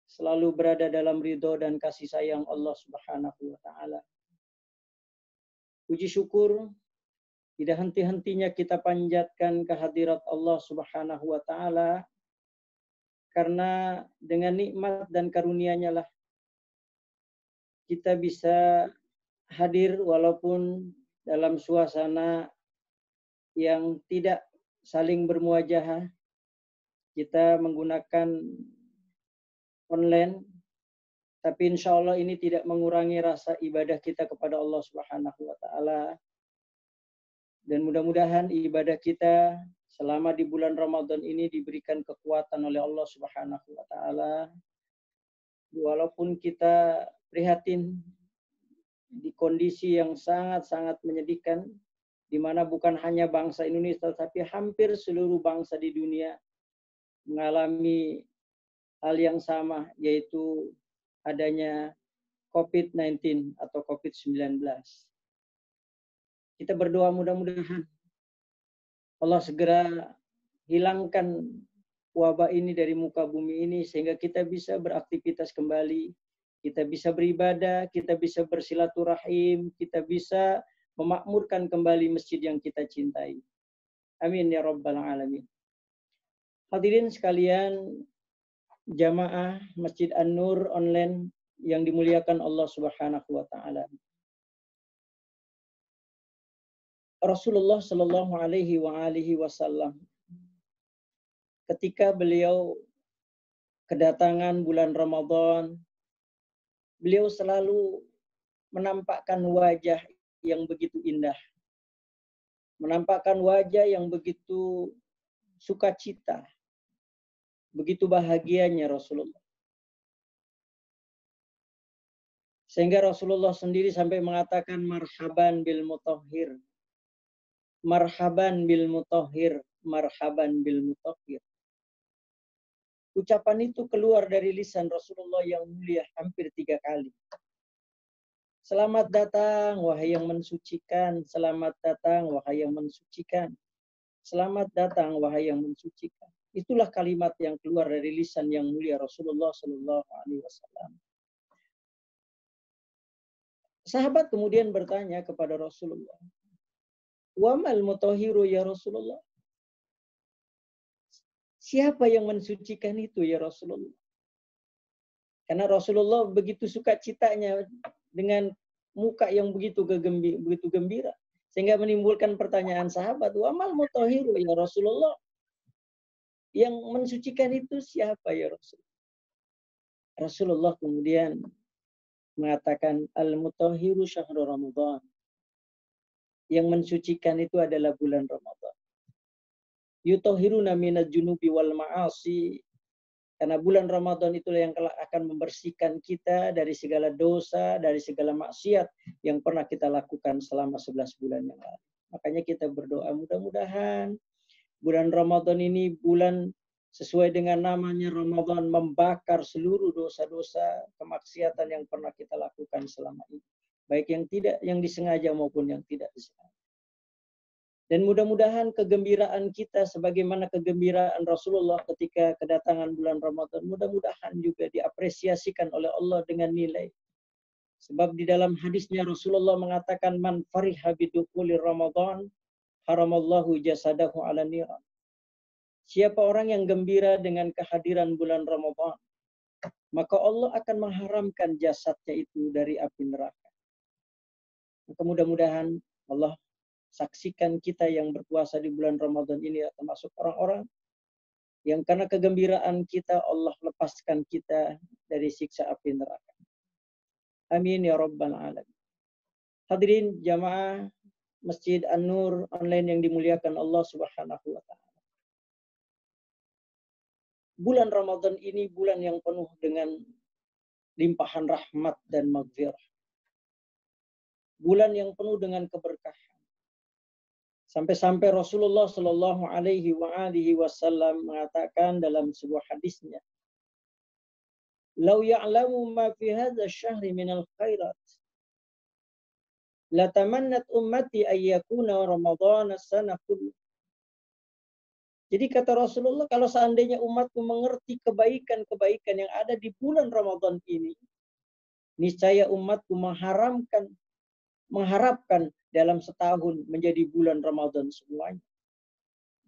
selalu berada dalam ridho dan kasih sayang Allah Subhanahu wa taala. Puji syukur tidak henti-hentinya kita panjatkan kehadirat Allah Subhanahu wa taala, karena dengan nikmat dan karunia-Nya lah kita bisa hadir walaupun dalam suasana yang tidak saling bermuajahah. Kita menggunakan online, tapi insya Allah ini tidak mengurangi rasa ibadah kita kepada Allah Subhanahu wa taala. Dan mudah-mudahan ibadah kita selama di bulan Ramadan ini diberikan kekuatan oleh Allah Subhanahu wa taala. Walaupun kita prihatin di kondisi yang sangat-sangat menyedihkan, di mana bukan hanya bangsa Indonesia tapi hampir seluruh bangsa di dunia mengalami hal yang sama, yaitu adanya COVID-19 atau COVID-19. Kita berdoa mudah-mudahan Allah segera hilangkan wabah ini dari muka bumi ini, sehingga kita bisa beraktivitas kembali, kita bisa beribadah, kita bisa bersilaturahim, kita bisa memakmurkan kembali masjid yang kita cintai. Amin ya rabbal alamin. Hadirin sekalian, jamaah Masjid An-Nur online yang dimuliakan Allah Subhanahu wa taala. Rasulullah Shallallahu alaihi wasallam ketika beliau kedatangan bulan Ramadan, beliau selalu menampakkan wajah yang begitu indah, menampakkan wajah yang begitu sukacita, begitu bahagianya Rasulullah. Sehingga Rasulullah sendiri sampai mengatakan marhaban bil mutahhir. Marhaban bil mutahhir, marhaban bil mutahhir. Ucapan itu keluar dari lisan Rasulullah yang mulia hampir 3 kali. Selamat datang wahai yang mensucikan, selamat datang wahai yang mensucikan. Selamat datang wahai yang mensucikan. Itulah kalimat yang keluar dari lisan yang mulia Rasulullah Shallallahu alaihi wasallam. Sahabat kemudian bertanya kepada Rasulullah, "Wa mal mutahhiru ya Rasulullah?" Siapa yang mensucikan itu ya Rasulullah? Karena Rasulullah begitu suka citanya dengan muka yang begitu gembira, sehingga menimbulkan pertanyaan sahabat, "Wa mal mutahhiru ya Rasulullah?" Yang mensucikan itu siapa ya Rasulullah? Rasulullah kemudian mengatakan, "Al-mutahhiru syahrul Ramadan." Yang mensucikan itu adalah bulan Ramadan. Yutahhiruna minadz junubi wal ma'asi. Karena bulan Ramadan itulah yang akan membersihkan kita dari segala dosa, dari segala maksiat yang pernah kita lakukan selama 11 bulan yang lalu. Makanya kita berdoa mudah-mudahan bulan Ramadan ini bulan sesuai dengan namanya Ramadan, membakar seluruh dosa-dosa kemaksiatan yang pernah kita lakukan selama ini. Baik yang disengaja maupun yang tidak disengaja. Dan mudah-mudahan kegembiraan kita sebagaimana kegembiraan Rasulullah ketika kedatangan bulan Ramadan, mudah-mudahan juga diapresiasikan oleh Allah dengan nilai. Sebab di dalam hadisnya Rasulullah mengatakan, "Man fariha bidukhuli Ramadan, haramallahu jasadahu ala niran." Siapa orang yang gembira dengan kehadiran bulan Ramadan, maka Allah akan mengharamkan jasadnya itu dari api neraka. Maka mudah-mudahan Allah saksikan kita yang berpuasa di bulan Ramadan ini termasuk orang-orang yang karena kegembiraan kita Allah lepaskan kita dari siksa api neraka. Amin ya rabbal alamin. Hadirin jamaah Masjid An-Nur online yang dimuliakan Allah Subhanahu wa taala. Bulan Ramadan ini bulan yang penuh dengan limpahan rahmat dan maghfirah. Bulan yang penuh dengan keberkahan. Sampai-sampai Rasulullah Shallallahu alaihi wasallam mengatakan dalam sebuah hadisnya, "Lau ya'lamu ma fi hadza asy-syahri minal khairat, la tamannat ummati ay yakuna Ramadan as-sana kullu." Jadi kata Rasulullah, kalau seandainya umatku mengerti kebaikan-kebaikan yang ada di bulan Ramadan ini, niscaya umatku mengharapkan dalam setahun menjadi bulan Ramadan semuanya.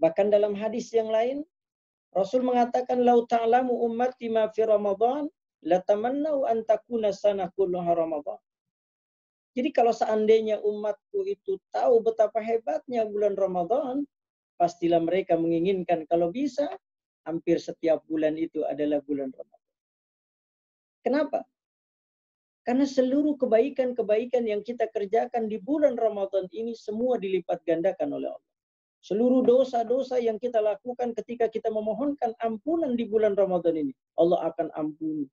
Bahkan dalam hadis yang lain, Rasul mengatakan, "Lau ta'lamu ummati ma fi Ramadan, latamannau an takuna sanah kulluha Ramadan." Jadi kalau seandainya umatku itu tahu betapa hebatnya bulan Ramadan, pastilah mereka menginginkan kalau bisa hampir setiap bulan itu adalah bulan Ramadan. Kenapa? Karena seluruh kebaikan-kebaikan yang kita kerjakan di bulan Ramadan ini semua dilipat gandakan oleh Allah. Seluruh dosa-dosa yang kita lakukan ketika kita memohonkan ampunan di bulan Ramadan ini, Allah akan ampuni.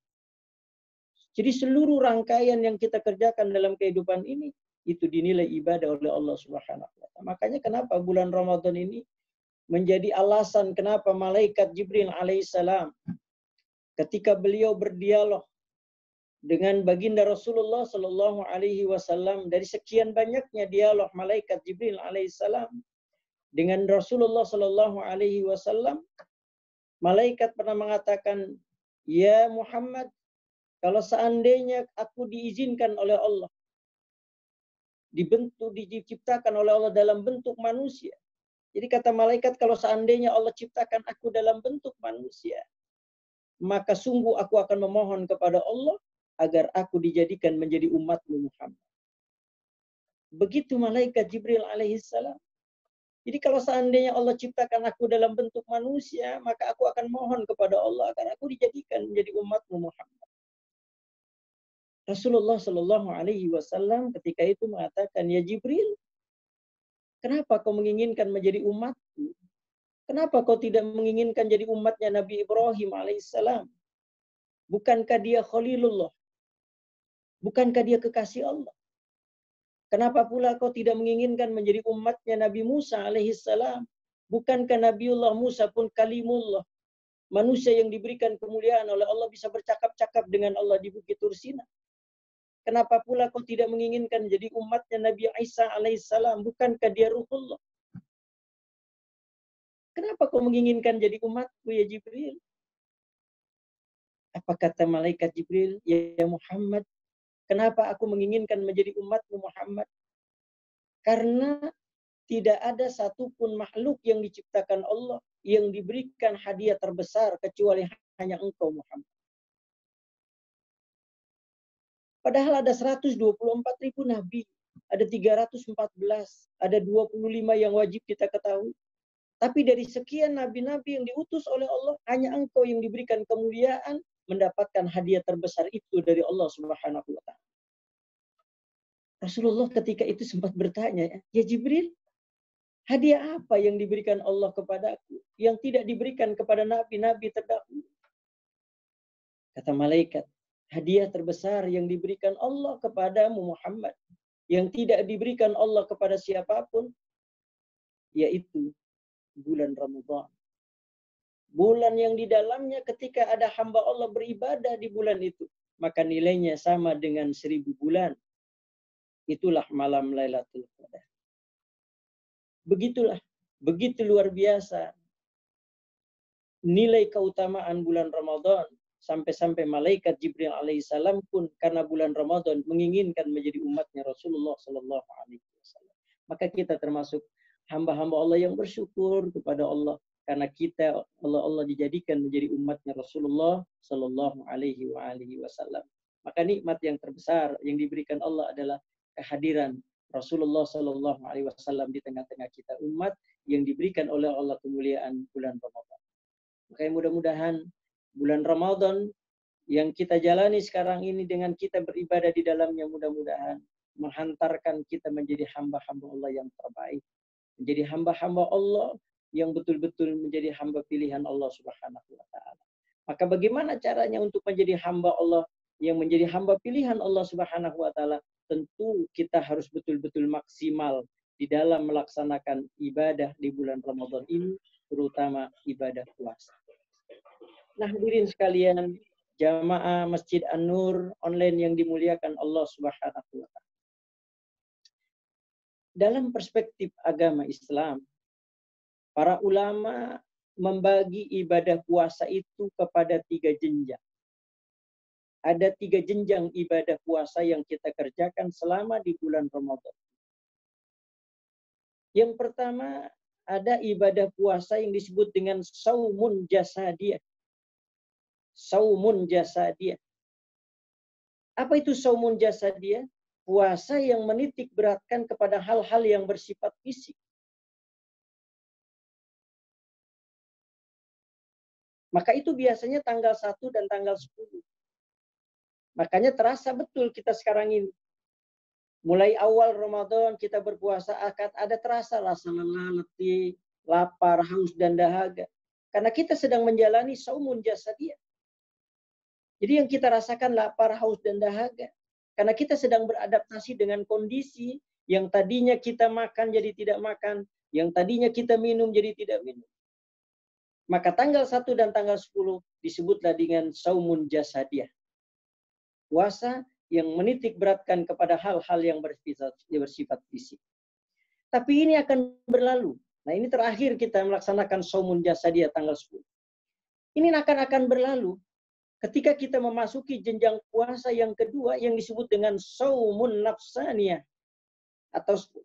Jadi seluruh rangkaian yang kita kerjakan dalam kehidupan ini, itu dinilai ibadah oleh Allah Subhanahu wa Ta'ala. Makanya kenapa bulan Ramadan ini menjadi alasan kenapa malaikat Jibril alaihissalam ketika beliau berdialog dengan baginda Rasulullah Shallallahu Alaihi Wasallam, dari sekian banyaknya dialog malaikat Jibril alaihissalam dengan Rasulullah Shallallahu Alaihi Wasallam, malaikat pernah mengatakan, "Ya Muhammad, kalau seandainya aku diizinkan oleh Allah, diciptakan oleh Allah dalam bentuk manusia." Jadi kata malaikat, kalau seandainya Allah ciptakan aku dalam bentuk manusia, maka sungguh aku akan memohon kepada Allah agar aku dijadikan menjadi umatmu Muhammad. Begitu malaikat Jibril alaihissalam. Jadi kalau seandainya Allah ciptakan aku dalam bentuk manusia, maka aku akan mohon kepada Allah agar aku dijadikan menjadi umatmu Muhammad. Rasulullah Shallallahu Alaihi Wasallam ketika itu mengatakan, "Ya Jibril, kenapa kau menginginkan menjadi umatku? Kenapa kau tidak menginginkan jadi umatnya Nabi Ibrahim alaihissalam? Bukankah dia Khalilullah? Bukankah dia kekasih Allah? Kenapa pula kau tidak menginginkan menjadi umatnya Nabi Musa alaihissalam? Bukankah Nabiullah Musa pun kalimullah? Manusia yang diberikan kemuliaan oleh Allah, bisa bercakap-cakap dengan Allah di Bukit Tursina. Kenapa pula kau tidak menginginkan jadi umatnya Nabi Isa alaihissalam? Bukankah dia Ruhullah? Kenapa kau menginginkan jadi umatku ya Jibril?" Apa kata malaikat Jibril? "Ya Muhammad, kenapa aku menginginkan menjadi umatmu Muhammad? Karena tidak ada satupun makhluk yang diciptakan Allah yang diberikan hadiah terbesar kecuali hanya engkau Muhammad. Padahal ada 124.000 nabi, ada 314, ada 25 yang wajib kita ketahui. Tapi dari sekian nabi-nabi yang diutus oleh Allah, hanya engkau yang diberikan kemuliaan mendapatkan hadiah terbesar itu dari Allah Subhanahu wa Ta'ala." Rasulullah ketika itu sempat bertanya, "Ya Jibril, hadiah apa yang diberikan Allah kepadaku yang tidak diberikan kepada nabi-nabi terdahulu?" Kata malaikat, "Hadiah terbesar yang diberikan Allah kepadamu Muhammad, yang tidak diberikan Allah kepada siapapun, yaitu bulan Ramadan. Bulan yang di dalamnya ketika ada hamba Allah beribadah di bulan itu, maka nilainya sama dengan 1000 bulan. Itulah malam Lailatul Qadar." Begitulah, begitu luar biasa nilai keutamaan bulan Ramadan, sampai-sampai malaikat Jibril alaihissalam pun karena bulan Ramadan menginginkan menjadi umatnya Rasulullah Sallallahu Alaihi Wasallam. Maka kita termasuk hamba-hamba Allah yang bersyukur kepada Allah karena kita Allah dijadikan menjadi umatnya Rasulullah Sallallahu Alaihi Wasallam. Maka nikmat yang terbesar yang diberikan Allah adalah kehadiran Rasulullah Sallallahu Alaihi Wasallam di tengah-tengah kita, umat yang diberikan oleh Allah kemuliaan bulan Ramadan. Makanya mudah-mudahan bulan Ramadan yang kita jalani sekarang ini dengan kita beribadah di dalamnya, mudah-mudahan menghantarkan kita menjadi hamba-hamba Allah yang terbaik. Menjadi hamba-hamba Allah yang betul-betul menjadi hamba pilihan Allah Subhanahu wa Ta'ala. Maka bagaimana caranya untuk menjadi hamba Allah yang menjadi hamba pilihan Allah Subhanahu wa Ta'ala? Tentu kita harus betul-betul maksimal di dalam melaksanakan ibadah di bulan Ramadan ini, terutama ibadah puasa. Nah, hadirin sekalian, jamaah Masjid An-Nur online yang dimuliakan Allah Subhanahu wa Ta'ala. Dalam perspektif agama Islam, para ulama membagi ibadah puasa itu kepada 3 jenjang. Ada 3 jenjang ibadah puasa yang kita kerjakan selama di bulan Ramadan. Yang pertama, ada ibadah puasa yang disebut dengan saumun jasadiyah. Saumun jasadiyah. Apa itu saumun jasadiyah? Puasa yang menitik beratkan kepada hal-hal yang bersifat fisik. Maka itu biasanya tanggal 1 dan tanggal 10. Makanya terasa betul kita sekarang ini. Mulai awal Ramadan kita berpuasa akad ada terasa rasa lelah, letih, lapar, haus dan dahaga. Karena kita sedang menjalani saumun jasadiyah. Jadi yang kita rasakan lapar, haus dan dahaga. Karena kita sedang beradaptasi dengan kondisi yang tadinya kita makan jadi tidak makan, yang tadinya kita minum jadi tidak minum. Maka tanggal 1 dan tanggal 10 disebutlah dengan saumun jasadiyah. Puasa yang menitik beratkan kepada hal-hal yang bersifat fisik. Tapi ini akan berlalu. Nah ini terakhir kita melaksanakan saumun jasadiyah tanggal 10. Ini akan berlalu ketika kita memasuki jenjang puasa yang kedua yang disebut dengan saumun nafsaniyah.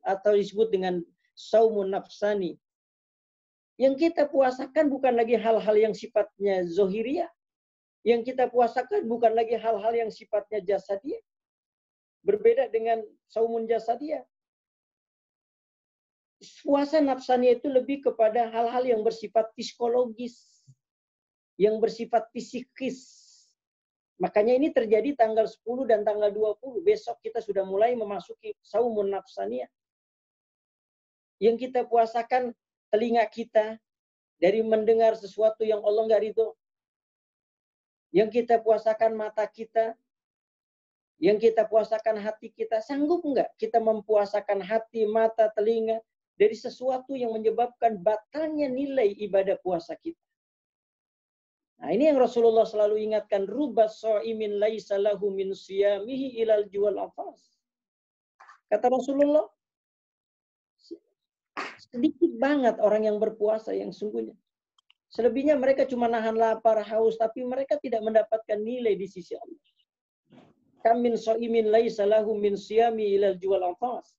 Atau disebut dengan saumun nafsani. Yang kita puasakan bukan lagi hal-hal yang sifatnya zohiriyah. Yang kita puasakan bukan lagi hal-hal yang sifatnya jasadiyah. Berbeda dengan saumun jasadiyah. Puasa nafsaniyah itu lebih kepada hal-hal yang bersifat psikologis. Yang bersifat psikis. Makanya ini terjadi tanggal 10 dan tanggal 20. Besok kita sudah mulai memasuki saumun nafsaniyah. Yang kita puasakan telinga kita dari mendengar sesuatu yang Allah nggak ridho. Yang kita puasakan mata kita, yang kita puasakan hati kita, sanggup nggak kita mempuasakan hati, mata, telinga dari sesuatu yang menyebabkan batalnya nilai ibadah puasa kita? Nah ini yang Rasulullah selalu ingatkan, rubas sha'imin laisa lahu min siyamihi ilal juwal afas. Kata Rasulullah, sedikit banget orang yang berpuasa yang sungguhnya. Selebihnya mereka cuma nahan lapar, haus, tapi mereka tidak mendapatkan nilai di sisi Allah. Kam min shaimin laisa lahu min siyami ilal juwal anfas.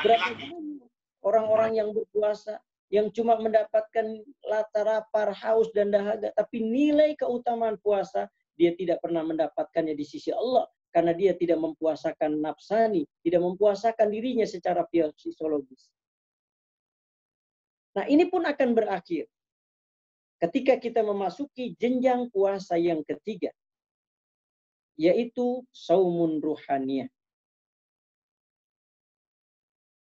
Berapa banyak orang-orang yang berpuasa yang cuma mendapatkan lapar, haus dan dahaga, tapi nilai keutamaan puasa dia tidak pernah mendapatkannya di sisi Allah karena dia tidak mempuasakan nafsani, tidak mempuasakan dirinya secara fisiologis. Nah, ini pun akan berakhir ketika kita memasuki jenjang puasa yang ketiga, yaitu saumun ruhaniyah.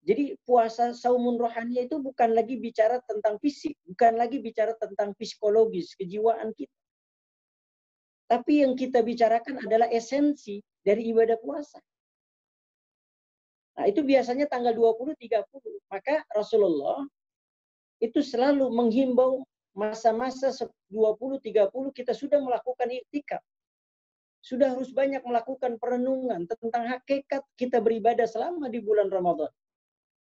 Jadi puasa saumun ruhaniyah itu bukan lagi bicara tentang fisik, bukan lagi bicara tentang psikologis, kejiwaan kita. Tapi yang kita bicarakan adalah esensi dari ibadah puasa. Nah, itu biasanya tanggal 20-30. Maka Rasulullah itu selalu menghimbau masa-masa 20-30 kita sudah melakukan iktikaf. Sudah harus banyak melakukan perenungan tentang hakikat kita beribadah selama di bulan Ramadan.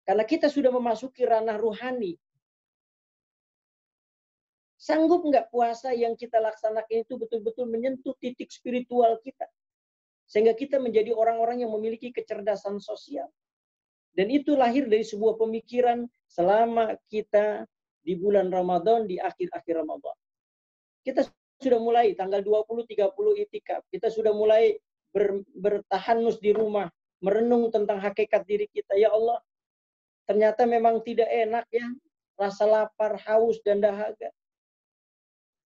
Karena kita sudah memasuki ranah ruhani. Sanggup nggak puasa yang kita laksanakan itu betul-betul menyentuh titik spiritual kita. Sehingga kita menjadi orang-orang yang memiliki kecerdasan sosial. Dan itu lahir dari sebuah pemikiran selama kita di bulan Ramadan, di akhir-akhir Ramadan. Kita sudah mulai tanggal 20-30 itikaf. Kita sudah mulai bertahanus di rumah. Merenung tentang hakikat diri kita. Ya Allah, ternyata memang tidak enak ya. Rasa lapar, haus, dan dahaga.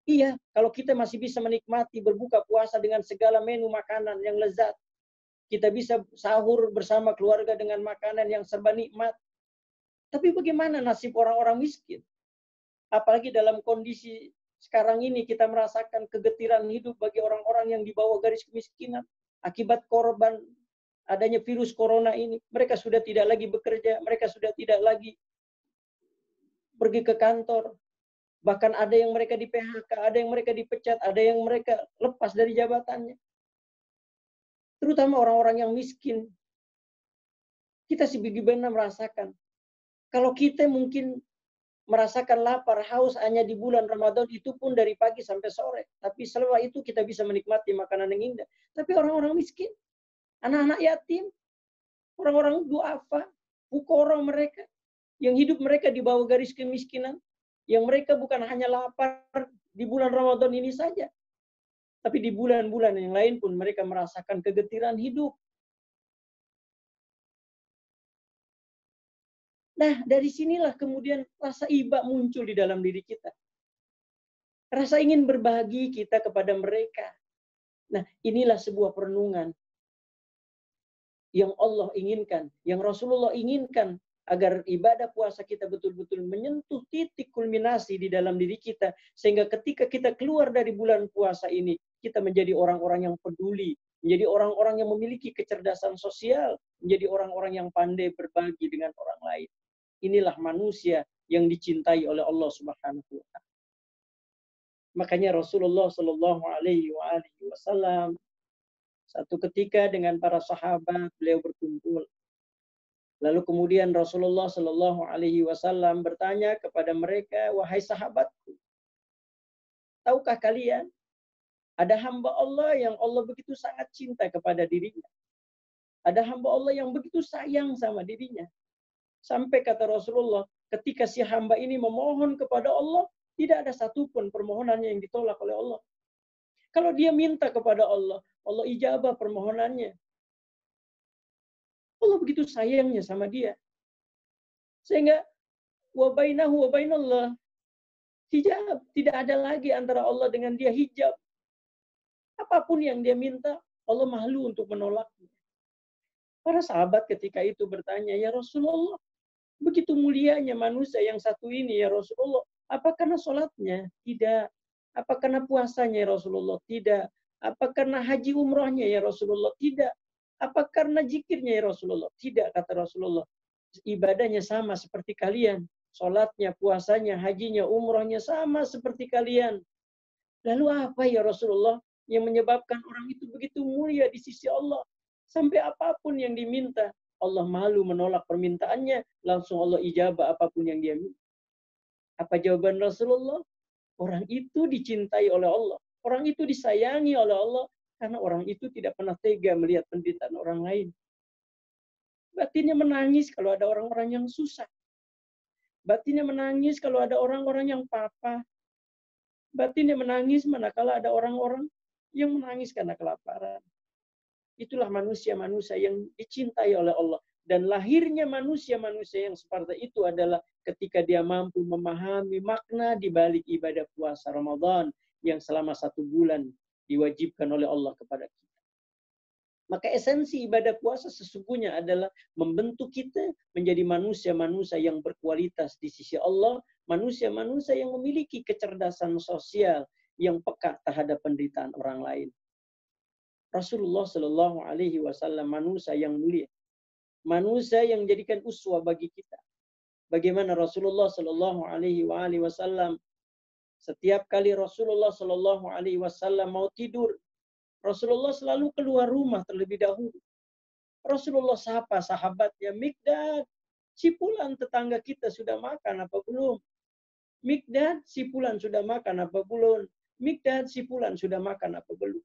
Iya, kalau kita masih bisa menikmati berbuka puasa dengan segala menu makanan yang lezat. Kita bisa sahur bersama keluarga dengan makanan yang serba nikmat. Tapi bagaimana nasib orang-orang miskin? Apalagi dalam kondisi sekarang ini kita merasakan kegetiran hidup bagi orang-orang yang di bawah garis kemiskinan. Akibat korban adanya virus corona ini. Mereka sudah tidak lagi bekerja. Mereka sudah tidak lagi pergi ke kantor. Bahkan ada yang mereka di PHK, ada yang mereka dipecat, ada yang mereka lepas dari jabatannya. Terutama orang-orang yang miskin. Kita sebenarnya merasakan. Kalau kita mungkin merasakan lapar, haus hanya di bulan Ramadan, itu pun dari pagi sampai sore. Tapi setelah itu kita bisa menikmati makanan yang indah. Tapi orang-orang miskin, anak-anak yatim, orang-orang duafa, fuqara mereka, yang hidup mereka di bawah garis kemiskinan, yang mereka bukan hanya lapar di bulan Ramadan ini saja, tapi di bulan-bulan yang lain pun mereka merasakan kegetiran hidup. Nah, dari sinilah kemudian rasa iba muncul di dalam diri kita. Rasa ingin berbagi kita kepada mereka. Nah, inilah sebuah perenungan yang Allah inginkan, yang Rasulullah inginkan, agar ibadah puasa kita betul-betul menyentuh titik kulminasi di dalam diri kita, sehingga ketika kita keluar dari bulan puasa ini, kita menjadi orang-orang yang peduli, menjadi orang-orang yang memiliki kecerdasan sosial, menjadi orang-orang yang pandai berbagi dengan orang lain. Inilah manusia yang dicintai oleh Allah Subhanahu wa taala. Makanya Rasulullah Shallallahu alaihi wasallam satu ketika dengan para sahabat beliau berkumpul. Lalu kemudian Rasulullah Shallallahu alaihi wasallam bertanya kepada mereka, "Wahai sahabatku, tahukah kalian ada hamba Allah yang Allah begitu sangat cinta kepada dirinya? Ada hamba Allah yang begitu sayang sama dirinya. Sampai kata Rasulullah, ketika si hamba ini memohon kepada Allah, tidak ada satupun permohonannya yang ditolak oleh Allah. Kalau dia minta kepada Allah, Allah ijabah permohonannya. Allah begitu sayangnya sama dia. Sehingga wa bainahu wa bainallah hijab. Tidak ada lagi antara Allah dengan dia hijab. Apapun yang dia minta, Allah malu untuk menolaknya. Para sahabat ketika itu bertanya, "Ya Rasulullah, begitu mulianya manusia yang satu ini ya Rasulullah. Apa karena sholatnya? Tidak. Apa karena puasanya ya Rasulullah? Tidak. Apa karena haji umrohnya ya Rasulullah? Tidak. Apa karena zikirnya ya Rasulullah? Tidak, kata Rasulullah. Ibadahnya sama seperti kalian. Sholatnya, puasanya, hajinya, umrohnya sama seperti kalian. Lalu apa ya Rasulullah yang menyebabkan orang itu begitu mulia di sisi Allah? Sampai apapun yang diminta, Allah malu menolak permintaannya, langsung Allah ijabah apapun yang dia minta. Apa jawaban Rasulullah? Orang itu dicintai oleh Allah. Orang itu disayangi oleh Allah karena orang itu tidak pernah tega melihat penderitaan orang lain. Batinnya menangis kalau ada orang-orang yang susah. Batinnya menangis kalau ada orang-orang yang papa. Batinnya menangis manakala ada orang-orang yang menangis karena kelaparan. Itulah manusia-manusia yang dicintai oleh Allah. Dan lahirnya manusia-manusia yang seperti itu adalah ketika dia mampu memahami makna di balik ibadah puasa Ramadan yang selama 1 bulan diwajibkan oleh Allah kepada kita. Maka esensi ibadah puasa sesungguhnya adalah membentuk kita menjadi manusia-manusia yang berkualitas di sisi Allah, manusia-manusia yang memiliki kecerdasan sosial yang peka terhadap penderitaan orang lain. Rasulullah Shallallahu alaihi wasallam manusia yang mulia. Manusia yang menjadikan uswah bagi kita. Bagaimana Rasulullah Shallallahu alaihi wasallam setiap kali Rasulullah Shallallahu alaihi wasallam mau tidur, Rasulullah selalu keluar rumah terlebih dahulu. Rasulullah sapa sahabatnya, "Mikdad, si fulan tetangga kita sudah makan apa belum? Mikdad, si fulan sudah makan apa belum? Mikdad, si fulan sudah makan apa belum?"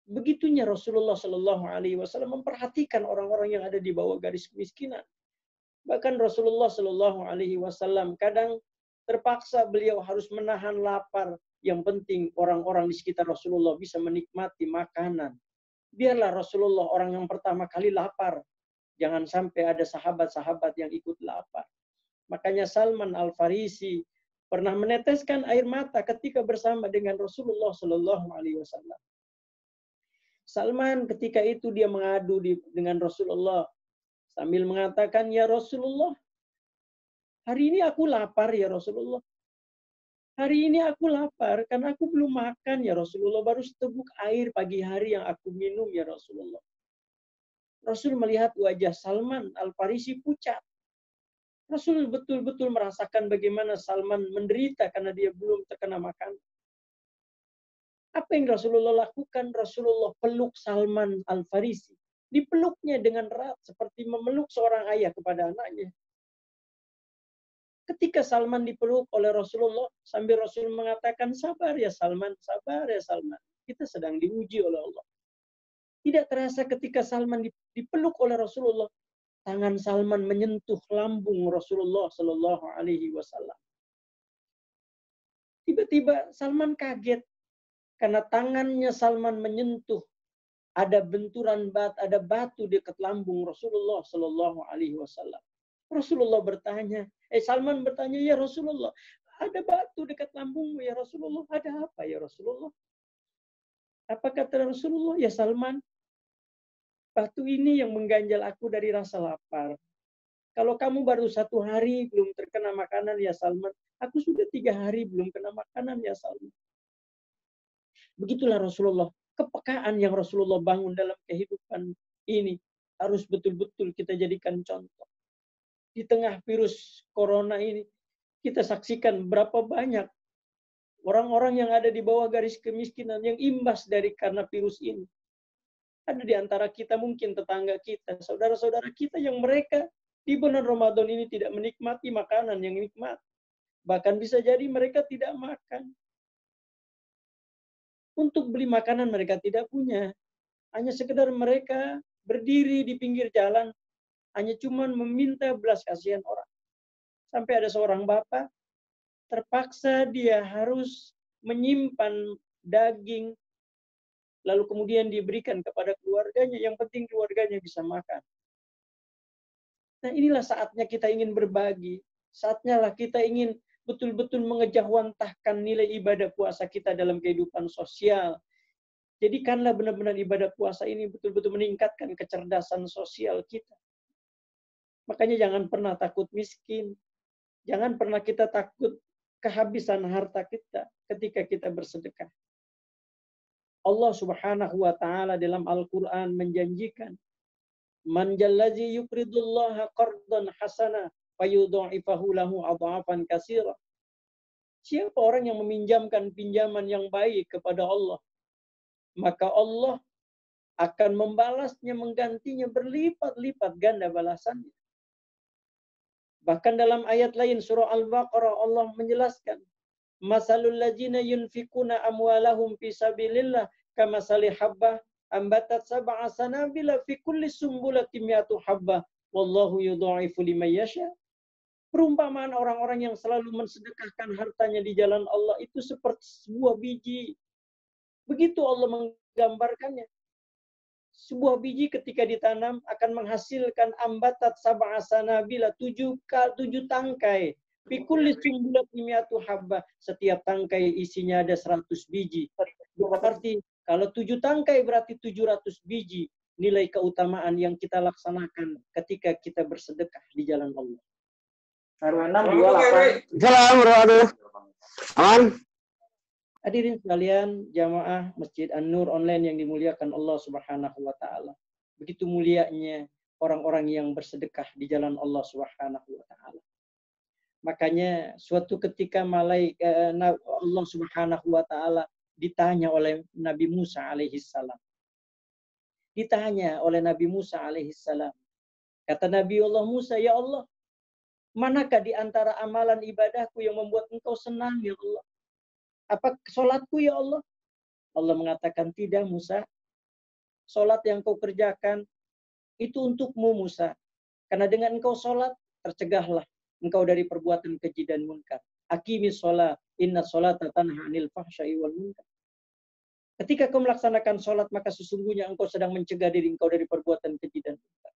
Begitunya Rasulullah Shallallahu alaihi wasallam memperhatikan orang-orang yang ada di bawah garis kemiskinan. Bahkan Rasulullah Shallallahu alaihi wasallam kadang terpaksa beliau harus menahan lapar. Yang penting orang-orang di sekitar Rasulullah bisa menikmati makanan. Biarlah Rasulullah orang yang pertama kali lapar. Jangan sampai ada sahabat-sahabat yang ikut lapar. Makanya Salman Al-Farisi pernah meneteskan air mata ketika bersama dengan Rasulullah Shallallahu alaihi wasallam. Salman ketika itu dia mengadu dengan Rasulullah sambil mengatakan, "Ya Rasulullah, hari ini aku lapar ya Rasulullah. Hari ini aku lapar karena aku belum makan ya Rasulullah. Baru seteguk air pagi hari yang aku minum ya Rasulullah." Rasul melihat wajah Salman Al-Farisi pucat. Rasul betul-betul merasakan bagaimana Salman menderita karena dia belum terkena makan. Apa yang Rasulullah lakukan? Rasulullah peluk Salman Al-Farisi. Dipeluknya dengan erat seperti memeluk seorang ayah kepada anaknya. Ketika Salman dipeluk oleh Rasulullah, sambil Rasul mengatakan, sabar ya Salman, sabar ya Salman. Kita sedang diuji oleh Allah. Tidak terasa ketika Salman dipeluk oleh Rasulullah, tangan Salman menyentuh lambung Rasulullah Shallallahu Alaihi Wasallam. Tiba-tiba Salman kaget karena tangannya Salman menyentuh ada benturan ada batu dekat lambung Rasulullah Shallallahu Alaihi Wasallam. Rasulullah bertanya, Salman bertanya, ya Rasulullah, ada batu dekat lambungmu ya Rasulullah. Ada apa ya Rasulullah? Apa kata Rasulullah? Ya Salman, batu ini yang mengganjal aku dari rasa lapar. Kalau kamu baru 1 hari belum terkena makanan ya Salman, aku sudah 3 hari belum kena makanan ya Salman. Begitulah Rasulullah. Kepekaan yang Rasulullah bangun dalam kehidupan ini harus betul-betul kita jadikan contoh. Di tengah virus corona ini, kita saksikan berapa banyak orang-orang yang ada di bawah garis kemiskinan yang imbas dari karena virus ini. Ada di antara kita mungkin tetangga kita, saudara-saudara kita yang mereka di bulan Ramadan ini tidak menikmati makanan yang nikmat. Bahkan bisa jadi mereka tidak makan. Untuk beli makanan mereka tidak punya. Hanya sekedar mereka berdiri di pinggir jalan, hanya cuma meminta belas kasihan orang. Sampai ada seorang bapak, terpaksa dia harus menyimpan daging, lalu kemudian diberikan kepada keluarganya. Yang penting keluarganya bisa makan. Nah inilah saatnya kita ingin berbagi. Saatnya lah kita ingin betul-betul mengejawantahkan nilai ibadah puasa kita dalam kehidupan sosial. Jadikanlah benar-benar ibadah puasa ini betul-betul meningkatkan kecerdasan sosial kita. Makanya jangan pernah takut miskin. Jangan pernah kita takut kehabisan harta kita ketika kita bersedekah. Allah Subhanahu wa taala dalam Al-Qur'an menjanjikan, "Man jallazi yuqridullaha qardan hasana fayudha'ifahu lahu adhafan katsira." Siapa orang yang meminjamkan pinjaman yang baik kepada Allah, maka Allah akan membalasnya, menggantinya berlipat-lipat ganda balasannya. Bahkan dalam ayat lain surah Al-Baqarah Allah menjelaskan, "Masalul ladzina yunfikuna amwalahum fi sabilillah kamasali habbah ambatat sab'a sanabila fi kulli sumbulatin mi'atu habbah wallahu yudha'ifu liman yasha." Perumpamaan orang-orang yang selalu mensedekahkan hartanya di jalan Allah itu seperti sebuah biji. Begitu Allah menggambarkannya. Sebuah biji ketika ditanam akan menghasilkan ambatat sab'a sanabila 7 tangkai. Pikulli sumbulatin mi'atu habbah. Setiap tangkai isinya ada 100 biji. Berarti kalau 7 tangkai berarti 700 biji nilai keutamaan yang kita laksanakan ketika kita bersedekah di jalan Allah. RW 628. Salam, bro. Aman. Hadirin sekalian, jamaah Masjid An-Nur online yang dimuliakan Allah Subhanahu wa taala. Begitu mulianya orang-orang yang bersedekah di jalan Allah Subhanahu wa taala. Makanya suatu ketika Allah Subhanahu wa taala ditanya oleh Nabi Musa alaihi salam. Ditanya oleh Nabi Musa alaihi salam. Kata Nabi Allah Musa, "Ya Allah, manakah di antara amalan ibadahku yang membuat engkau senang ya Allah? Apa sholatku ya Allah?" Allah mengatakan, "Tidak Musa. Sholat yang kau kerjakan itu untukmu Musa. Karena dengan engkau sholat, tercegahlah engkau dari perbuatan keji dan munkar. Aqimis sholat, inna sholata tanha anil fahsya'i wal munkar." Ketika kau melaksanakan sholat, maka sesungguhnya engkau sedang mencegah diri engkau dari perbuatan keji dan munkar.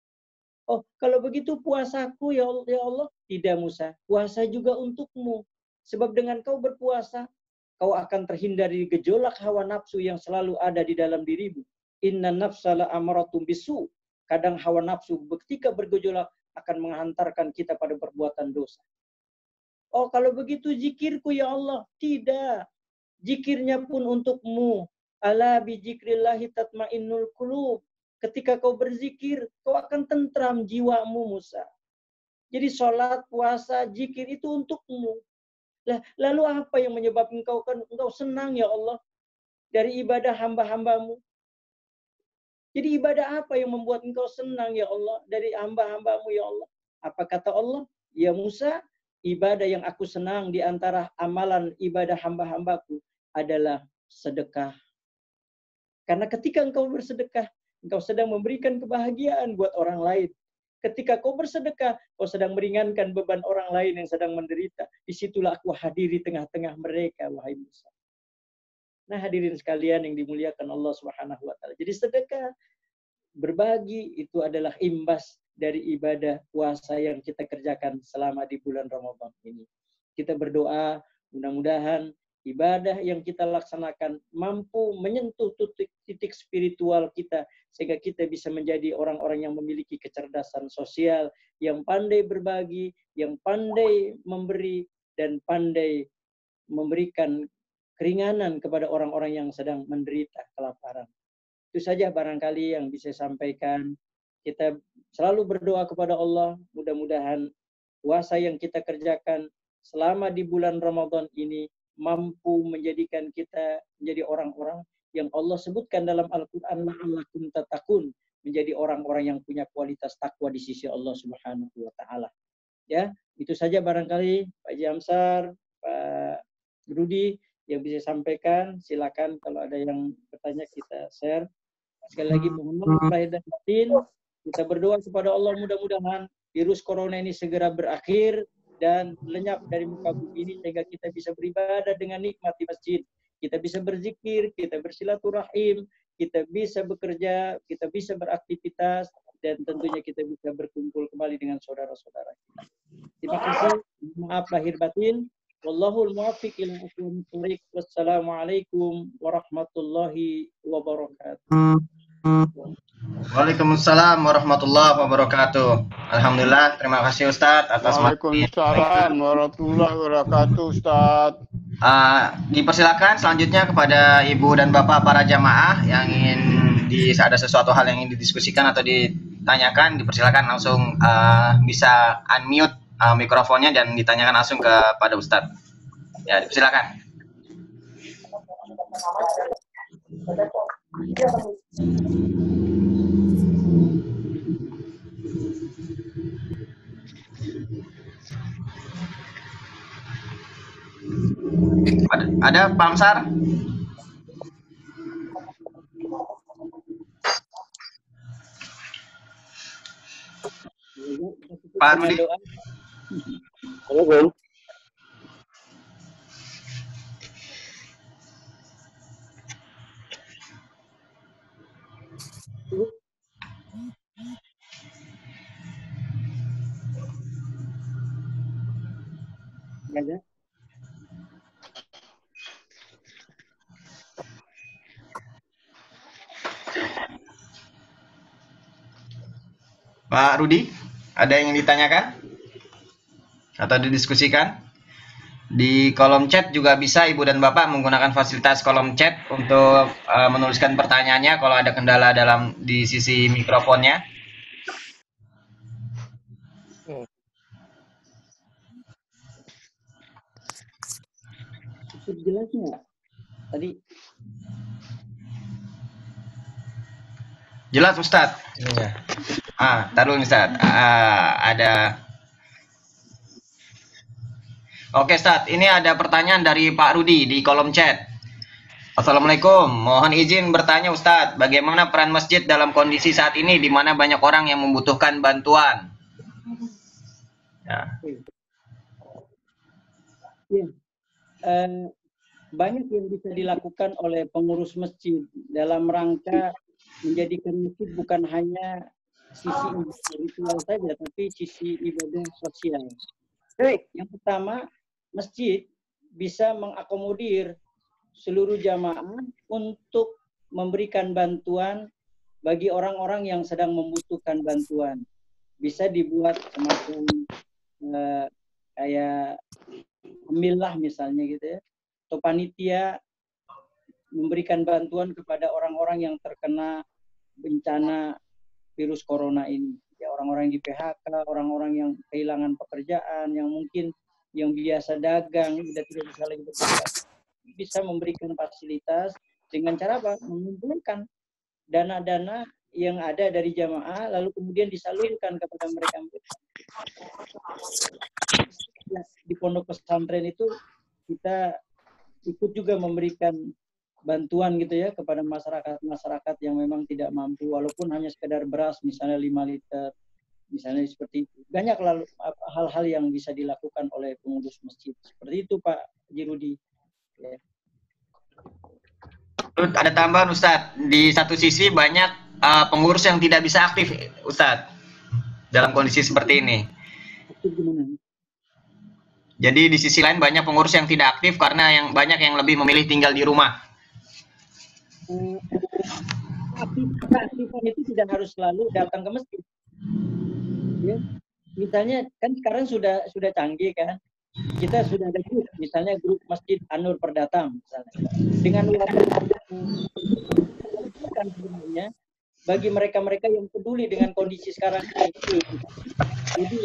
Oh, kalau begitu puasaku ya Allah. Tidak Musa, puasa juga untukmu. Sebab dengan kau berpuasa, kau akan terhindar dari gejolak hawa nafsu yang selalu ada di dalam dirimu. Inna nafsala amaratum bisu. Kadang hawa nafsu ketika bergejolak akan menghantarkan kita pada perbuatan dosa. Oh, kalau begitu zikirku ya Allah. Tidak. Zikirnya pun untukmu. Ala bi zikrillahi tatmainnul qulub. Ketika kau berzikir, kau akan tentram jiwamu Musa. Jadi sholat, puasa, zikir itu untukmu. Lalu apa yang menyebabkan engkau senang ya Allah dari ibadah hamba-hambamu? Jadi ibadah apa yang membuat engkau senang ya Allah dari hamba-hambamu ya Allah? Apa kata Allah? Ya Musa, ibadah yang aku senang di antara amalan ibadah hamba-hambaku adalah sedekah. Karena ketika engkau bersedekah, engkau sedang memberikan kebahagiaan buat orang lain. Ketika kau bersedekah, kau sedang meringankan beban orang lain yang sedang menderita. Disitulah aku hadiri tengah-tengah mereka, wahai Musa. Nah, hadirin sekalian yang dimuliakan Allah Subhanahu wa taala. Jadi sedekah, berbagi itu adalah imbas dari ibadah puasa yang kita kerjakan selama di bulan Ramadan ini. Kita berdoa, mudah-mudahan ibadah yang kita laksanakan mampu menyentuh titik spiritual kita, sehingga kita bisa menjadi orang-orang yang memiliki kecerdasan sosial, yang pandai berbagi, yang pandai memberi, dan pandai memberikan keringanan kepada orang-orang yang sedang menderita kelaparan. Itu saja barangkali yang bisa saya sampaikan. Kita selalu berdoa kepada Allah, mudah-mudahan puasa yang kita kerjakan selama di bulan Ramadan ini mampu menjadikan kita menjadi orang-orang yang Allah sebutkan dalam Al-Quran, la'allakum tattaqun, menjadi orang-orang yang punya kualitas takwa di sisi Allah Subhanahu wa taala. Ya, itu saja barangkali Pak Jamsar, Pak Rudi yang bisa sampaikan. Silakan kalau ada yang bertanya kita share. Sekali lagi mohon maaf lahir dan batin. Kita berdoa kepada Allah, mudah-mudahan virus corona ini segera berakhir dan lenyap dari muka bumi ini, sehingga kita bisa beribadah dengan nikmat di masjid. Kita bisa berzikir, kita bersilaturahim, kita bisa bekerja, kita bisa beraktivitas, dan tentunya kita bisa berkumpul kembali dengan saudara-saudara kita. Terima kasih. Maaf lahir batin. Wallahul muwaffiq ila aqwamit thoriq. Wassalamualaikum warahmatullahi wabarakatuh. Waalaikumsalam warahmatullahi wabarakatuh. Alhamdulillah, terima kasih Ustadz atas materi. Waalaikumsalam warahmatullahi wabarakatuh, Ustadz. Dipersilakan selanjutnya kepada Ibu dan Bapak para jamaah yang ingin ada sesuatu hal yang ingin didiskusikan atau ditanyakan, dipersilakan langsung bisa unmute mikrofonnya dan ditanyakan langsung kepada Ustadz. Ya, dipersilakan. Ada Pak Amsar? Pak Rudi? Halo, Ada? Pak Rudi, ada yang ingin ditanyakan atau didiskusikan? Di kolom chat juga bisa Ibu dan Bapak menggunakan fasilitas kolom chat untuk menuliskan pertanyaannya kalau ada kendala di sisi mikrofonnya. Cukup jelas nggak? Tadi jelas Ustadz. Taruh Ustadz. Ada. Oke Ustadz, ini ada pertanyaan dari Pak Rudi di kolom chat. Assalamualaikum, mohon izin bertanya Ustadz, bagaimana peran masjid dalam kondisi saat ini di mana banyak orang yang membutuhkan bantuan? Ya. Banyak yang bisa dilakukan oleh pengurus masjid dalam rangka menjadikan masjid bukan hanya sisi spiritual saja, tapi sisi ibadah sosial. Yang pertama, masjid bisa mengakomodir seluruh jamaah untuk memberikan bantuan bagi orang-orang yang sedang membutuhkan bantuan. Bisa dibuat semacam kayak milah misalnya gitu ya, atau panitia memberikan bantuan kepada orang-orang yang terkena bencana virus corona ini. Ya, orang-orang yang di PHK, orang-orang yang kehilangan pekerjaan, yang mungkin yang biasa dagang, sudah tidak bisa lagi bekerja, bisa memberikan fasilitas dengan cara apa? Mengumpulkan dana-dana yang ada dari jamaah, lalu kemudian disalurkan kepada mereka. di pondok pesantren itu kita ikut juga memberikan bantuan gitu ya kepada masyarakat yang memang tidak mampu, walaupun hanya sekedar beras misalnya 5 liter, misalnya seperti itu. Banyak hal-hal yang bisa dilakukan oleh pengurus masjid. Seperti itu Pak Jirudi. Ya. Ada tambahan Ustadz, di satu sisi banyak pengurus yang tidak bisa aktif Ustadz dalam kondisi seperti ini. Jadi di sisi lain banyak pengurus yang tidak aktif karena banyak yang lebih memilih tinggal di rumah. Aktifan itu tidak harus selalu datang ke masjid. Ya. Misalnya kan sekarang sudah canggih kan. Kita sudah ada grup, misalnya grup Masjid An-Nur Perdata misalnya. Dengan kan sebenarnya bagi mereka-mereka yang peduli dengan kondisi sekarang ini. Jadi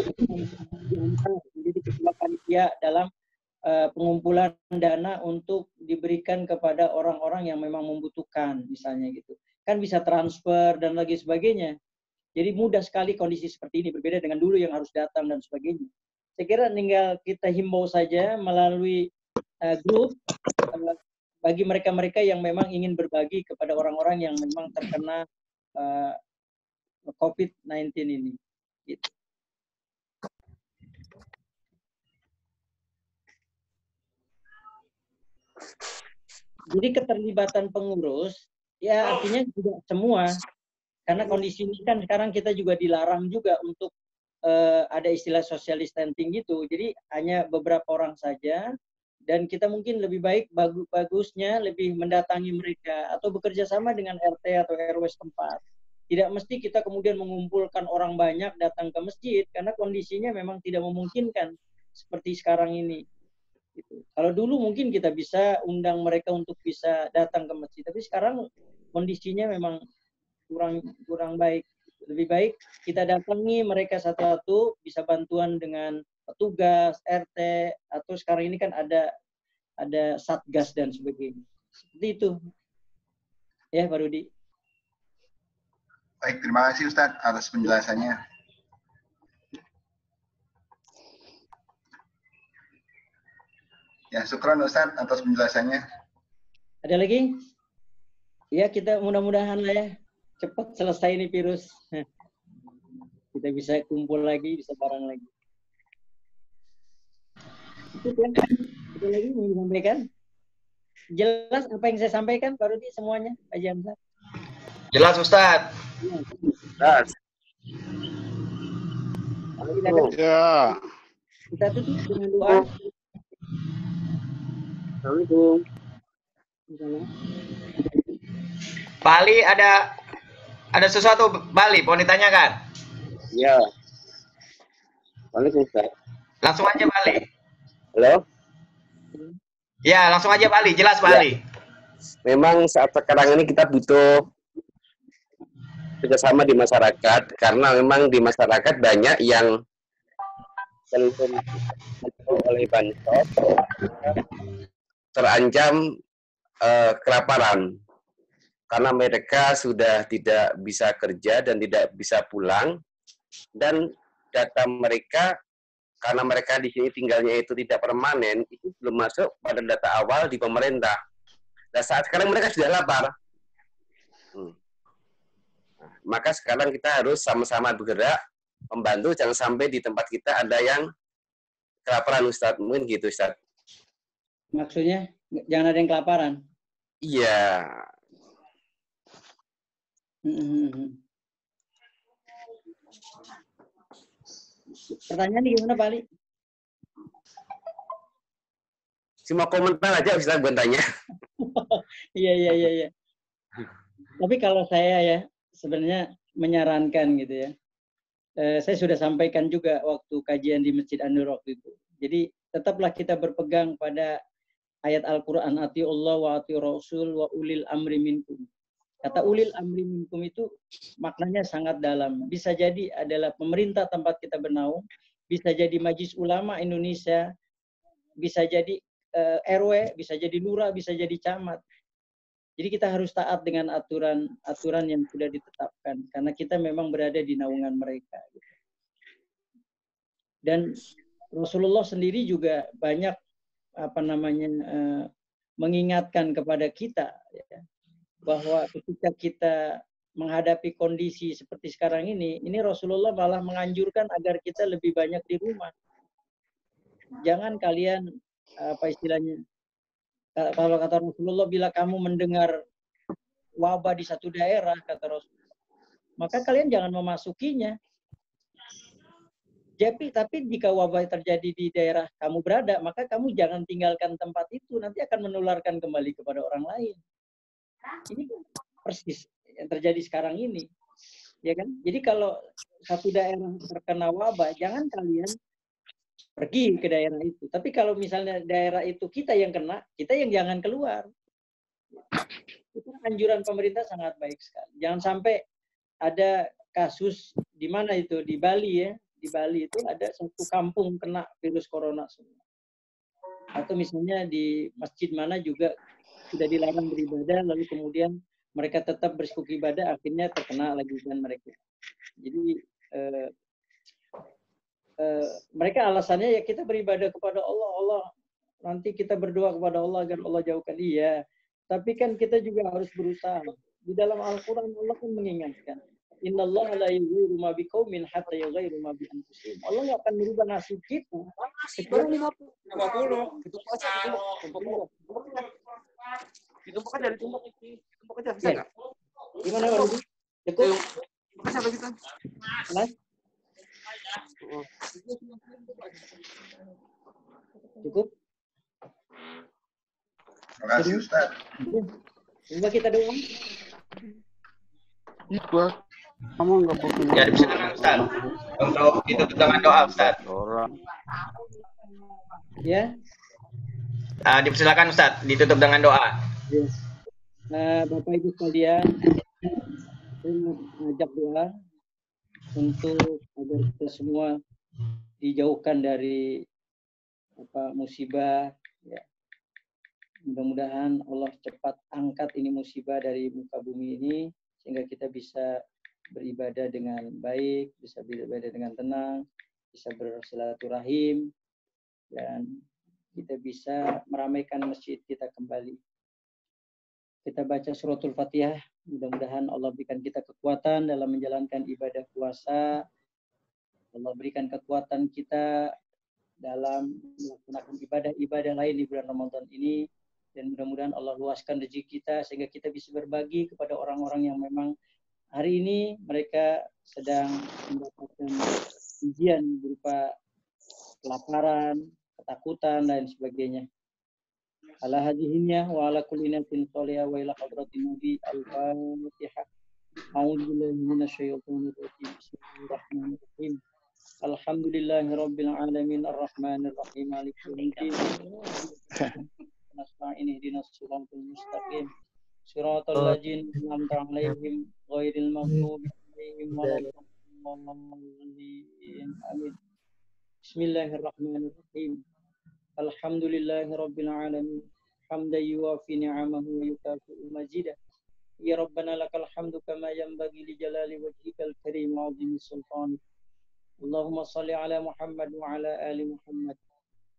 ketua panitia dalam pengumpulan dana untuk diberikan kepada orang-orang yang memang membutuhkan misalnya gitu. Kan bisa transfer dan lagi sebagainya. Jadi mudah sekali kondisi seperti ini, berbeda dengan dulu yang harus datang dan sebagainya. Saya kira tinggal kita himbau saja melalui grup bagi mereka-mereka yang memang ingin berbagi kepada orang-orang yang memang terkena COVID-19 ini. Gitu. Jadi keterlibatan pengurus, ya artinya tidak semua, karena kondisi ini kan sekarang kita juga dilarang juga untuk ada istilah social distancing gitu. Jadi hanya beberapa orang saja, dan kita mungkin lebih baik bagusnya lebih mendatangi mereka atau bekerja sama dengan RT atau RW setempat. Tidak mesti kita kemudian mengumpulkan orang banyak datang ke masjid karena kondisinya memang tidak memungkinkan seperti sekarang ini. Gitu. Kalau dulu mungkin kita bisa undang mereka untuk bisa datang ke masjid, tapi sekarang kondisinya memang kurang baik. Lebih baik kita datangi mereka satu-satu, bisa bantuan dengan petugas, RT, atau sekarang ini kan ada satgas dan sebagainya. Seperti itu. Ya, Pak Rudi. Baik, terima kasih Ustadz atas penjelasannya. Ya, syukran Ustadz atas penjelasannya. Ada lagi? Ya, kita mudah-mudahan lah ya cepat selesai ini virus. Kita bisa kumpul lagi, bisa bareng lagi. Itu kan? Ada lagi yang disampaikan? Jelas apa yang saya sampaikan, Pak Rudi, semuanya, Pak Jamsar? Jelas Ustadz. Jelas. Ya. Kita tutup dengan doa. Assalamualaikum. Pak Ali ada sesuatu Bali mau ditanyakan? Ya. Assalamualaikum Ustaz. Langsung aja Bali. Halo. Ya langsung aja Bali, jelas Bali. Memang saat sekarang ini kita butuh kerjasama di masyarakat karena memang di masyarakat banyak yang oleh bansos terancam kelaparan karena mereka sudah tidak bisa kerja dan tidak bisa pulang, dan data mereka karena mereka di sini tinggalnya itu tidak permanen, itu belum masuk pada data awal di pemerintah. Dan saat sekarang mereka sudah lapar. Maka sekarang kita harus sama-sama bergerak membantu, jangan sampai di tempat kita ada yang kelaparan, Ustadz. Mungkin gitu, Ustadz. Maksudnya jangan ada yang kelaparan? Iya. Pertanyaannya gimana, Pak Ali? Cuma komentar aja, Ustadz, bukan tanya. Iya. Tapi kalau saya ya, sebenarnya menyarankan gitu ya. Saya sudah sampaikan juga waktu kajian di Masjid An-Nur waktu itu. Jadi tetaplah kita berpegang pada ayat Al-Quran, atiullah wa atiur rasul wa ulil amri minkum. Kata ulil amri minkum itu maknanya sangat dalam. Bisa jadi adalah pemerintah tempat kita bernaung, bisa jadi Majelis Ulama Indonesia, bisa jadi RW, bisa jadi lurah, bisa jadi camat. Jadi kita harus taat dengan aturan yang sudah ditetapkan, karena kita memang berada di naungan mereka. Dan Rasulullah sendiri juga banyak mengingatkan kepada kita ya, bahwa ketika kita menghadapi kondisi seperti sekarang ini Rasulullah malah menganjurkan agar kita lebih banyak di rumah. Jangan kalian istilahnya, kalau kata Rasulullah, bila kamu mendengar wabah di satu daerah, kata Rasulullah, maka kalian jangan memasukinya. Tapi jika wabah terjadi di daerah kamu berada, maka kamu jangan tinggalkan tempat itu, nanti akan menularkan kembali kepada orang lain. Ini persis yang terjadi sekarang ini, ya kan? Jadi kalau satu daerah terkena wabah, jangan kalian pergi ke daerah itu. Tapi kalau misalnya daerah itu kita yang kena, kita yang jangan keluar. Itu anjuran pemerintah sangat baik sekali. Jangan sampai ada kasus di mana itu, di Bali ya. Di Bali itu ada satu kampung kena virus corona semua. Atau misalnya di masjid mana juga sudah dilarang beribadah, lalu kemudian mereka tetap bersuku ibadah, akhirnya terkena lagi kan mereka. Jadi mereka alasannya ya kita beribadah kepada Allah, nanti kita berdoa kepada Allah agar Allah jauhkan dia. Tapi kan kita juga harus berusaha. Di dalam Al-Quran Allah kan mengingatkan, Innallaha la yughayyiru ma biqaumin hatta yughayyiru ma bi anfusihim. Allah nggak akan merubah nasib kita. Baru 50. Ditumpuk aja. Ditumpuk aja, ditumpuk aja. Bisa nggak? Gimana Pak Rudi? Cukup? Bisa begitu. Mas? Cukup? Terima kasih Ustaz. Coba kita doa. Kamu nggak boleh. Ya, dipersilakan Ustaz. Untuk ditutup dengan doa Ustaz. Ya. Dipersilakan Ustaz, ditutup dengan doa. Yes. Bapak Ibu sekalian, saya mengajak doa untuk agar kita semua dijauhkan dari musibah. Ya. Mudah-mudahan Allah cepat angkat ini musibah dari muka bumi ini, sehingga kita bisa beribadah dengan baik, bisa beribadah dengan tenang, bisa bersilaturahim, dan kita bisa meramaikan masjid kita kembali. Kita baca suratul Fatihah, mudah-mudahan Allah berikan kita kekuatan dalam menjalankan ibadah puasa. Allah berikan kekuatan kita dalam melaksanakan ibadah-ibadah lain di bulan Ramadan ini. Dan mudah-mudahan Allah luaskan rezeki kita sehingga kita bisa berbagi kepada orang-orang yang memang hari ini mereka sedang mendapatkan ujian berupa kelaparan, ketakutan, dan sebagainya. Ala hadihinnya wa ala kulli nafsin salihah wa ila hadratin nabi al-fatihah. A'udzu billahi minasyaitonir rajim. Bismillahirrahmanirrahim. Alhamdulillahi rabbil alamin arrahmanir rahim maliki yaumiddin. Nasta'in ihdinas siratal mustaqim. Siratal ladzina an'amta 'alaihim ghairil maghdubi 'alaihim waladdallin. Amin. Bismillahirrahmanirrahim. Alhamdulillahi rabbil alamin. Hamdan yuwafi ni'amahu wa yukafi'u mazidah. Ya Rabbana lakal hamdu kama yanbaghi li jalali wajhikal karim wa 'azimi sultanik. Allahumma shalli ala Muhammad wa ala ali Muhammad.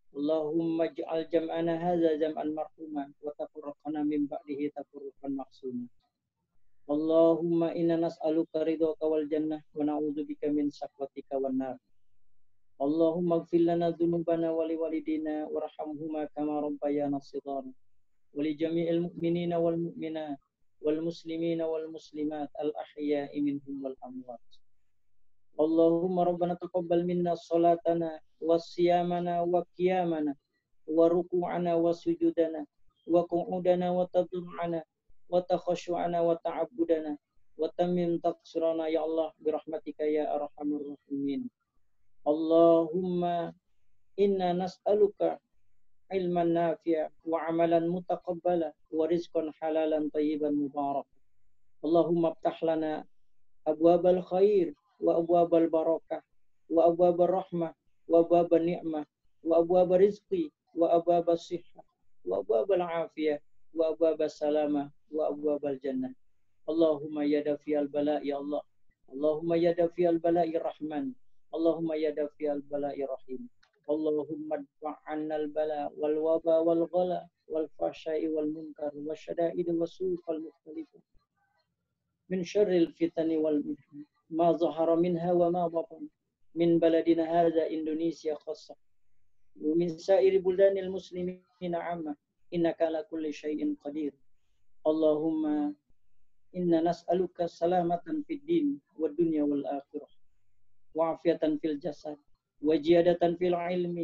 Allahumma ij'al jam'ana hadza jam'an marhuma wa tafarraqana min ba'dihi tafarruqan maqsuma. Allahumma inna nas'aluka ridhaka wal jannah wa na'udzubika min sakhatika wan nar. Allahumma ighfir lana dhunubana wa liwalidina warhamhuma kama rabbayana shighara. Wa li jami'il mu'minina wal mu'minat wal muslimina wal muslimat al ahya'i minhum wal amwat. Allahumma rabbana taqabbal minna salatana wa siyamana wa qiyamana wa ruku'ana wa sujudana wa qu'udana wa tadur'ana wa takhashu'ana wa ta'abbudana wa tammim taqsirana ya Allah birahmatika ya arhamar rahimin. Allahumma inna nas'aluka ilman nafi'a wa amalan mutaqabbala wa rizqan halalan tayyiban mubarak. Allahumma aftah lana abwabal khair wa abwabal barakah wa abwabal rahmah wa abwabal ni'mah wa abwabal rizqi wa abwabal sihhah wa abwabal afiyah wa abwabal salamah wa abwabal jannah. Allahumma ya dafi'al bala ya Allah. Allahumma ya dafi'al bala ya Rahman. Allahumma ya dafi'al bala ya Rahim. اللهم ادفع عنا البلاء والوباء والغلا والفحشاء والمنكر والشدائد والسوء المختلفة من شر الفتن والمحن ما ظهر منها وما بطن من بلدنا هذا إندونيسيا خاصة ومن سائر بلدان المسلمين عامة إنك على كل شيء قدير. اللهم إنا نسألك سلامة في الدين والدنيا والآخرة وعافية في الجسد وزيادة في العلم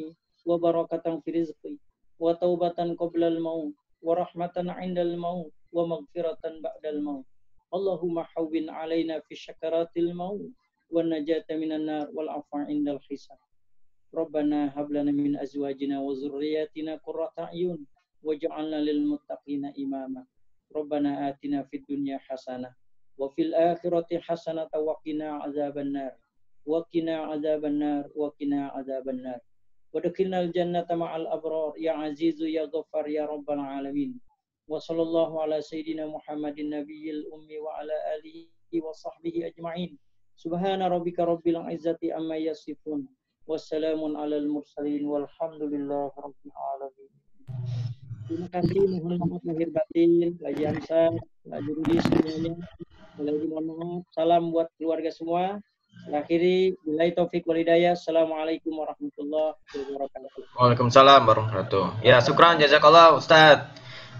وبركة في الرزق وتوبة قبل الموت ورحمة عند الموت ومغفرة بعد الموت. اللهم حوّن علينا في شكرات الموت والنجاة من النار والعفو عند الحساب. ربنا هب لنا من أزواجنا وذرياتنا قرة أعين واجعلنا للمتقين إماما. ربنا آتنا في الدنيا حسنة وفي الآخرة حسنة وقنا عذاب النار وقنا عذاب النار وقنا عذاب النار وادخلنا الجنة مع الأبرار يا عزيز يا غفار يا رب العالمين. وصلى الله على سيدنا محمد النبي الأمي وعلى آله وصحبه أجمعين. سبحان ربك رب العزة عما يصفون والسلام على المرسلين والحمد لله رب العالمين. Terima kasih, mohon maaf lahir batin, Pak Jansa, Pak Jurudi semuanya. Lagi mohon maaf. Salam buat keluarga semua. Akhiri, billahi taufik wal hidayah. Assalamualaikum warahmatullahi wabarakatuh. Waalaikumsalam warahmatullahi wabarakatuh. Ya, syukran jazakallah Ustaz.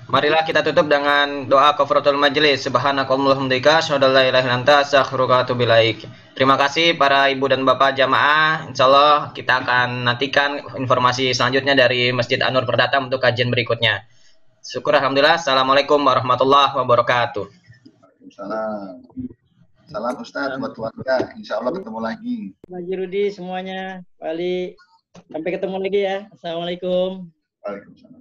Marilah kita tutup dengan doa kafaratul majelis. Subhanakallahumma hamdika asyhadu an la ilaha illa anta astaghfiruka wa atubu ilaik. Terima kasih para ibu dan bapak jamaah. Insyaallah kita akan nantikan informasi selanjutnya dari Masjid An-Nur Perdata untuk kajian berikutnya. Syukur alhamdulillah. Assalamualaikum warahmatullahi wabarakatuh. Waalaikumsalam. Salam Ustaz buat keluarga. Insya Allah ketemu lagi. Pak Jurudi semuanya, Pak Ali. Sampai ketemu lagi ya. Assalamualaikum. Waalaikumsalam.